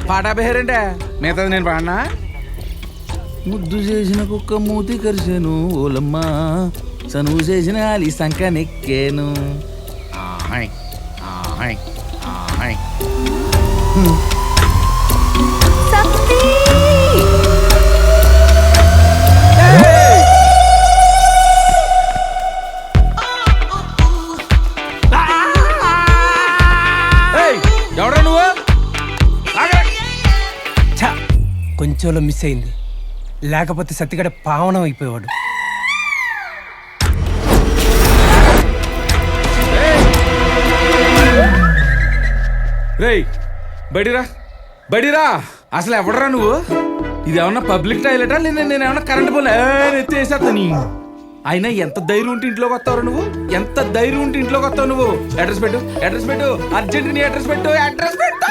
పాట పేరంటే మిగతాది నేను పాడనా? ముద్దు చేసిన కుక్క మూతి కరిచాను ఓలమ్మా, చనువు చేసిన అలి సంక నెక్కాను. ఎవడా నువ్వు? కొంచెంలో మిస్ అయింది, లేకపోతే సత్తిగడ పావనం అయిపోయేవాడు. రేయ్ బడిరా బడిరా, అసలు ఎవడరా నువ్వు? ఇది ఏమన్నా పబ్లిక్ టాయిలెటా లేదా నేను ఏమన్నా కరెంట్ పోలే ఎత్తేసేస్తా నీ. అయినా ఎంత ధైర్యం ఉంటే ఇంట్లోకి వస్తావు నువ్వు? ఎంత ధైర్యం ఉంటే ఇంట్లోకి వస్తావు నువ్వు? అడ్రస్ పెట్టు, అడ్రస్ పెట్టు, అర్జెంట్ నీ అడ్రస్ పెట్టు, అడ్రస్ పెట్టు.